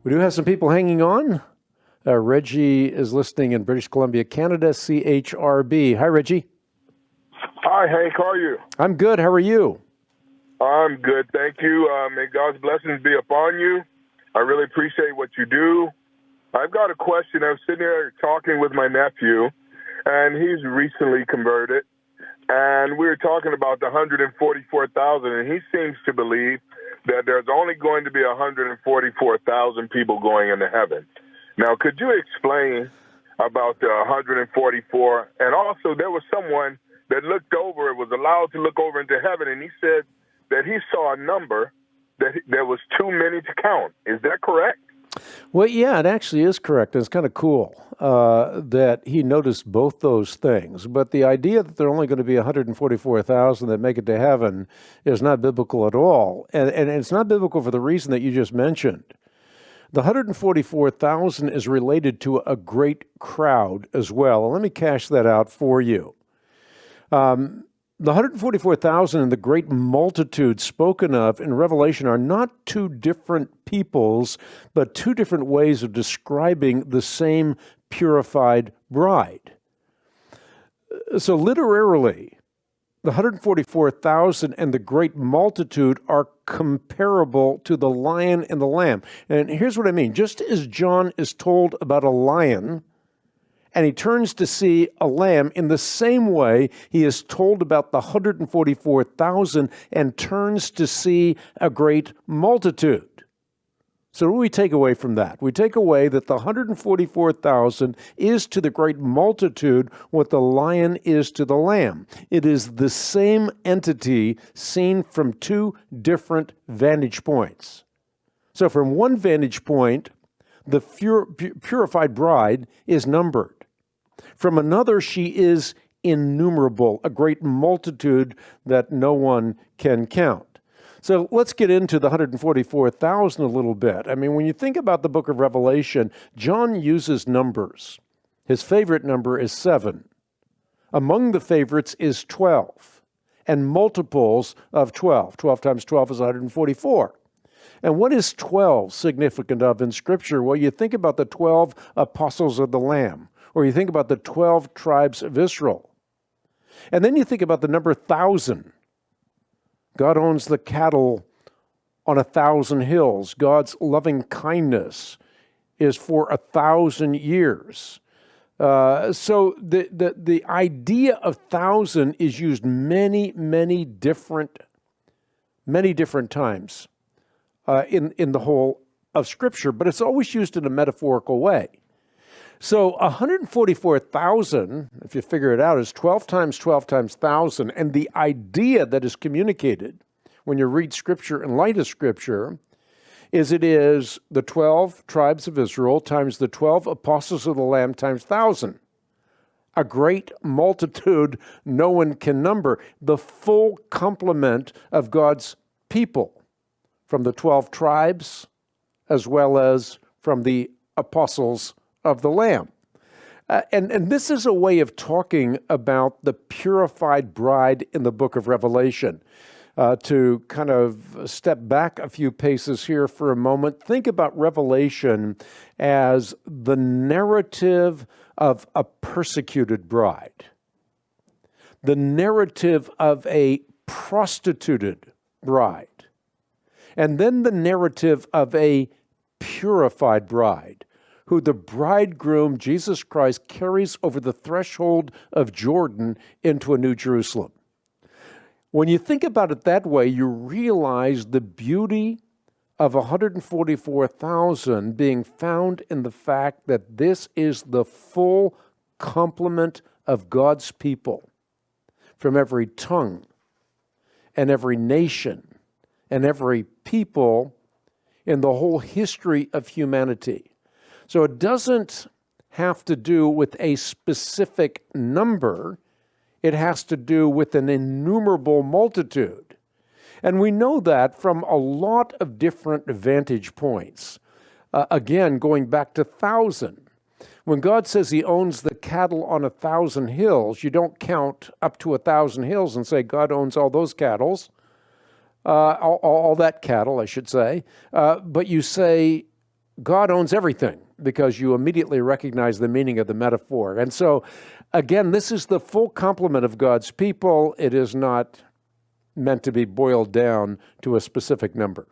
We do have some people hanging on. Reggie is listening in British Columbia, Canada, CHRB. Hi, Reggie. Hi, Hank. How are you? I'm good. How are you? I'm good, thank you. May God's blessings be upon you. I really appreciate what you do. I've got a question. I was sitting here talking with my nephew, and he's recently converted. And we were talking about the 144,000, and he seems to believe that there's only going to be 144,000 people going into heaven. Now, could you explain about the 144? And also, there was someone that looked over, was allowed to look over into heaven, and he said that he saw a number that there was too many to count. Is that correct? Well, yeah, it actually is correct. It's kind of cool that he noticed both those things. But the idea that there are only going to be 144,000 that make it to heaven is not biblical at all. And it's not biblical for the reason that you just mentioned. The 144,000 is related to a great crowd as well. And let me cash that out for you. The 144,000 and the great multitude spoken of in Revelation are not two different peoples, but two different ways of describing the same purified bride. So literally, the 144,000 and the great multitude are comparable to the lion and the lamb. And here's what I mean. Just as John is told about a lion, and he turns to see a lamb, in the same way, he is told about the 144,000 and turns to see a great multitude. So what do we take away from that? We take away that the 144,000 is to the great multitude what the lion is to the lamb. It is the same entity seen from two different vantage points. So from one vantage point, the purified bride is numbered. From another, she is innumerable, a great multitude that no one can count. So let's get into the 144,000 a little bit. I mean, when you think about the book of Revelation, John uses numbers. His favorite number is 7. Among the favorites is 12, and multiples of 12. 12 times 12 is 144. And what is 12 significant of in Scripture? Well, you think about the 12 apostles of the Lamb, or you think about the 12 tribes of Israel. And then you think about the number 1,000. God owns the cattle on 1,000 hills. God's loving kindness is for 1,000 years. So the idea of 1,000 is used many different times in the whole of Scripture, but it's always used in a metaphorical way. So 144,000, if you figure it out, is 12 times 12 times 1,000. And the idea that is communicated when you read Scripture in light of Scripture is it is the 12 tribes of Israel times the 12 apostles of the Lamb times 1,000. A great multitude no one can number. The full complement of God's people from the 12 tribes as well as from the apostles of the Lamb. And this is a way of talking about the purified bride in the book of Revelation. To kind of step back a few paces here for a moment, think about Revelation as the narrative of a persecuted bride, the narrative of a prostituted bride, and then the narrative of a purified bride, who the bridegroom, Jesus Christ, carries over the threshold of Jordan into a new Jerusalem. When you think about it that way, you realize the beauty of 144,000 being found in the fact that this is the full complement of God's people from every tongue and every nation and every people in the whole history of humanity. So it doesn't have to do with a specific number. It has to do with an innumerable multitude. And we know that from a lot of different vantage points. Again, going back to 1,000. When God says he owns the cattle on 1,000 hills, you don't count up to 1,000 hills and say God owns all those cattle, all that cattle, I should say. But you say God owns everything, because you immediately recognize the meaning of the metaphor. And so, again, this is the full complement of God's people. It is not meant to be boiled down to a specific number.